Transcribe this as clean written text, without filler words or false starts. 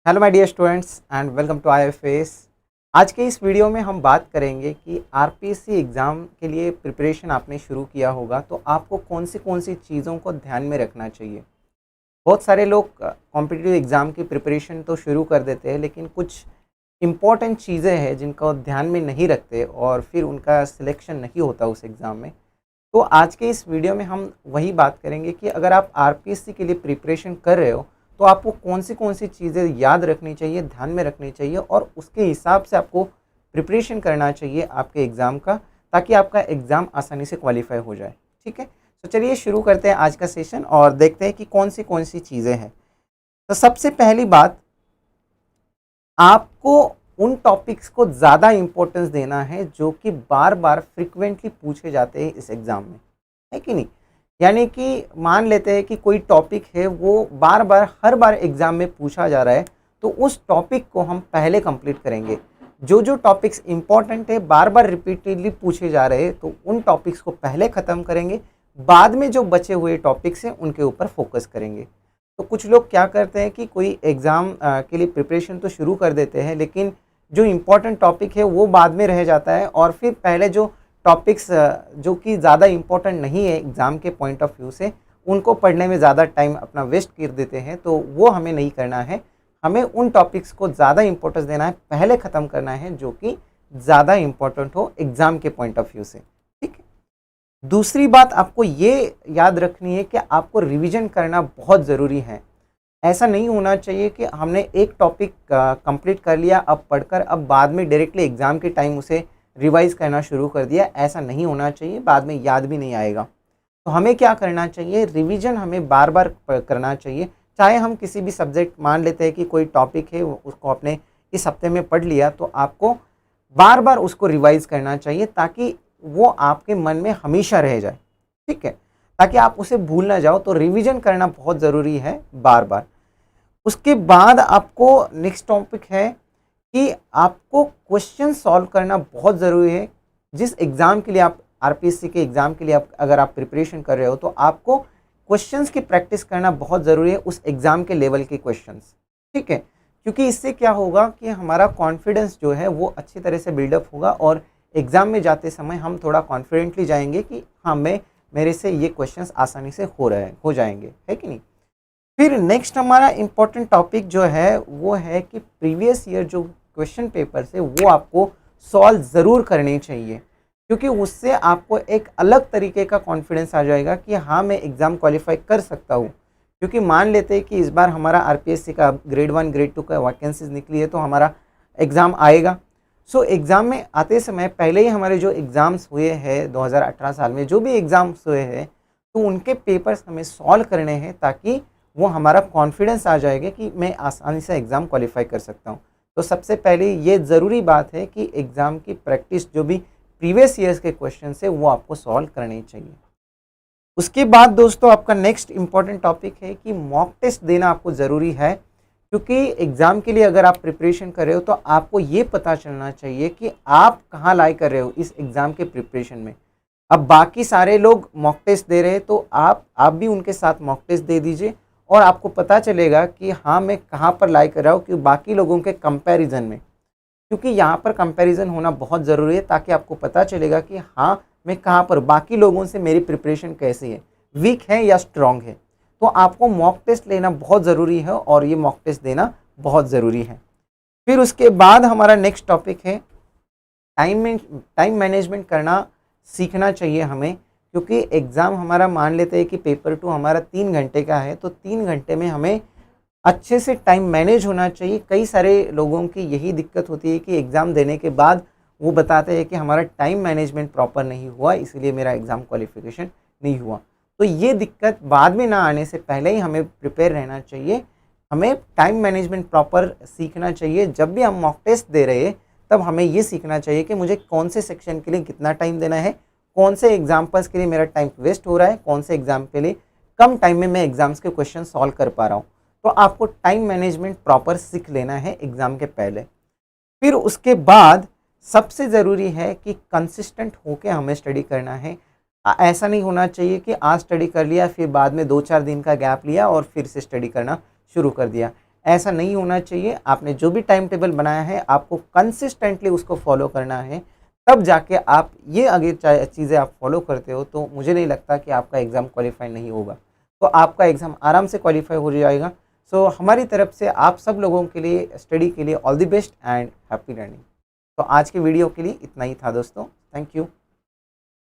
Hello my dear students and welcome to IFAS। आज के इस वीडियो में हम बात करेंगे कि आरपीएससी एग्ज़ाम के लिए प्रिपरेशन आपने शुरू किया होगा तो आपको कौन सी चीज़ों को ध्यान में रखना चाहिए। बहुत सारे लोग कॉम्पिटिटिव एग्ज़ाम की प्रिपरेशन तो शुरू कर देते हैं, लेकिन कुछ इम्पॉर्टेंट चीज़ें हैं जिनको ध्यान में नहीं रखते और फिर उनका सिलेक्शन नहीं होता उस एग्ज़ाम में। तो आज के इस वीडियो में हम वही बात करेंगे कि अगर आप आरपीएससी के लिए प्रिपरेशन कर रहे हो तो आपको कौन सी चीज़ें याद रखनी चाहिए, ध्यान में रखनी चाहिए और उसके हिसाब से आपको प्रिपरेशन करना चाहिए आपके एग्ज़ाम का, ताकि आपका एग्ज़ाम आसानी से क्वालिफाई हो जाए। ठीक है, तो चलिए शुरू करते हैं आज का सेशन और देखते हैं कि कौन सी चीज़ें हैं। तो सबसे पहली बात, आपको उन टॉपिक्स को ज़्यादा इम्पोर्टेंस देना है जो कि बार बार फ्रिक्वेंटली पूछे जाते हैं इस एग्ज़ाम में, है कि नहीं। यानी कि मान लेते हैं कि कोई टॉपिक है वो हर बार एग्ज़ाम में पूछा जा रहा है, तो उस टॉपिक को हम पहले कंप्लीट करेंगे। जो टॉपिक्स इंपॉर्टेंट है बार बार रिपीटेडली पूछे जा रहे हैं तो उन टॉपिक्स को पहले ख़त्म करेंगे, बाद में जो बचे हुए टॉपिक्स हैं उनके ऊपर फोकस करेंगे। तो कुछ लोग क्या करते हैं कि कोई एग्ज़ाम के लिए प्रिपरेशन तो शुरू कर देते हैं, लेकिन जो इम्पोर्टेंट टॉपिक है वो बाद में रह जाता है और फिर पहले जो टॉपिक्स जो कि ज़्यादा इम्पोर्टेंट नहीं है एग्ज़ाम के पॉइंट ऑफ व्यू से, उनको पढ़ने में ज़्यादा टाइम अपना वेस्ट कर देते हैं। तो वो हमें नहीं करना है, हमें उन टॉपिक्स को ज़्यादा इम्पोर्टेंस देना है, पहले ख़त्म करना है जो कि ज़्यादा इम्पोर्टेंट हो एग्ज़ाम के पॉइंट ऑफ व्यू से। ठीक है, दूसरी बात आपको ये याद रखनी है कि आपको रिविज़न करना बहुत ज़रूरी है। ऐसा नहीं होना चाहिए कि हमने एक टॉपिक कंप्लीट कर लिया, अब पढ़कर अब बाद में डायरेक्टली एग्ज़ाम के टाइम उसे रिवाइज़ करना शुरू कर दिया। ऐसा नहीं होना चाहिए, बाद में याद भी नहीं आएगा। तो हमें क्या करना चाहिए, रिवीजन हमें बार बार करना चाहिए। चाहे हम किसी भी सब्जेक्ट, मान लेते हैं कि कोई टॉपिक है उसको आपने इस हफ्ते में पढ़ लिया, तो आपको बार बार उसको रिवाइज़ करना चाहिए ताकि वो आपके मन में हमेशा रह जाए। ठीक है, ताकि आप उसे भूल ना जाओ। तो रिविज़न करना बहुत ज़रूरी है बार बार। उसके बाद आपको नेक्स्ट टॉपिक है कि आपको क्वेश्चन सॉल्व करना बहुत ज़रूरी है। जिस एग्ज़ाम के लिए आप आरपीएससी के एग्ज़ाम के लिए अगर आप प्रिपरेशन कर रहे हो तो आपको क्वेश्चंस की प्रैक्टिस करना बहुत ज़रूरी है, उस एग्ज़ाम के लेवल के क्वेश्चंस। ठीक है, क्योंकि इससे क्या होगा कि हमारा कॉन्फिडेंस जो है वो अच्छी तरह से बिल्डअप होगा और एग्ज़ाम में जाते समय हम थोड़ा कॉन्फिडेंटली जाएंगे कि हाँ, मेरे से ये क्वेश्चंस आसानी से हो जाएंगे, है कि नहीं। फिर नेक्स्ट हमारा इम्पोर्टेंट टॉपिक जो है वो है कि प्रीवियस ईयर जो क्वेश्चन पेपर से वो आपको सॉल्व ज़रूर करने चाहिए, क्योंकि उससे आपको एक अलग तरीके का कॉन्फिडेंस आ जाएगा कि हाँ, मैं एग्ज़ाम क्वालिफाई कर सकता हूँ। क्योंकि मान लेते हैं कि इस बार हमारा आरपीएससी का ग्रेड 1 ग्रेड 2 का वैकेंसीज निकली है, तो हमारा एग्ज़ाम आएगा। सो एग्ज़ाम में आते समय पहले ही हमारे जो एग्ज़ाम्स हुए हैं 2018 साल में, जो भी एग्ज़ाम्स हुए हैं, तो उनके पेपर्स हमें सॉल्व करने हैं ताकि वो हमारा कॉन्फिडेंस आ जाएगा कि मैं आसानी से एग्ज़ाम क्वालिफाई कर सकता हूँ। तो सबसे पहले ये ज़रूरी बात है कि एग्ज़ाम की प्रैक्टिस, जो भी प्रीवियस ईयर्स के क्वेश्चन है वो आपको सॉल्व करने चाहिए। उसके बाद दोस्तों आपका नेक्स्ट इम्पॉर्टेंट टॉपिक है कि मॉक टेस्ट देना आपको ज़रूरी है, क्योंकि एग्ज़ाम के लिए अगर आप प्रिपरेशन कर रहे हो तो आपको ये पता चलना चाहिए कि आप कहाँ लाई कर रहे हो इस एग्ज़ाम के प्रिपरेशन में। अब बाकी सारे लोग मॉक टेस्ट दे रहे हैं तो आप भी उनके साथ मॉक टेस्ट दे दीजिए और आपको पता चलेगा कि हाँ, मैं कहाँ पर लाई कर रहा हूँ कि बाकी लोगों के कंपैरिजन में। क्योंकि यहाँ पर कंपैरिजन होना बहुत ज़रूरी है ताकि आपको पता चलेगा कि हाँ, मैं कहाँ पर बाकी लोगों से मेरी प्रिपरेशन कैसी है, वीक है या स्ट्रॉन्ग है। तो आपको मॉक टेस्ट लेना बहुत ज़रूरी है और ये मॉक टेस्ट देना बहुत ज़रूरी है। फिर उसके बाद हमारा नेक्स्ट टॉपिक है टाइम मैनेजमेंट करना सीखना चाहिए हमें, क्योंकि एग्ज़ाम हमारा, मान लेते हैं कि पेपर 2 हमारा 3 घंटे का है, तो 3 घंटे में हमें अच्छे से टाइम मैनेज होना चाहिए। कई सारे लोगों की यही दिक्कत होती है कि एग्ज़ाम देने के बाद वो बताते हैं कि हमारा टाइम मैनेजमेंट प्रॉपर नहीं हुआ, इसलिए मेरा एग्ज़ाम क्वालिफिकेशन नहीं हुआ। तो ये दिक्कत बाद में ना आने से पहले ही हमें प्रिपेयर रहना चाहिए। हमें टाइम मैनेजमेंट प्रॉपर सीखना चाहिए। जब भी हम मॉक टेस्ट दे रहे हैं तब हमें ये सीखना चाहिए कि मुझे कौन से सेक्शन के लिए कितना टाइम देना है, कौन से एग्जाम्पल्स के लिए मेरा टाइम वेस्ट हो रहा है, कौन से एग्जाम के लिए कम टाइम में मैं एग्जाम्स के क्वेश्चन सॉल्व कर पा रहा हूँ। तो आपको टाइम मैनेजमेंट प्रॉपर सीख लेना है एग्ज़ाम के पहले। फिर उसके बाद सबसे ज़रूरी है कि कंसिस्टेंट होकर हमें स्टडी करना है। ऐसा नहीं होना चाहिए कि आज स्टडी कर लिया फिर बाद में 2-4 दिन का गैप लिया और फिर से स्टडी करना शुरू कर दिया। ऐसा नहीं होना चाहिए। आपने जो भी टाइम टेबल बनाया है आपको कंसिस्टेंटली उसको फॉलो करना है, तब जाके आप ये आगे चीज़ें आप फॉलो करते हो तो मुझे नहीं लगता कि आपका एग्ज़ाम क्वालिफाई नहीं होगा, तो आपका एग्ज़ाम आराम से क्वालिफाई हो जाएगा। सो हमारी तरफ से आप सब लोगों के लिए स्टडी के लिए all the best and happy learning. तो आज के वीडियो के लिए इतना ही था दोस्तों, थैंक यू।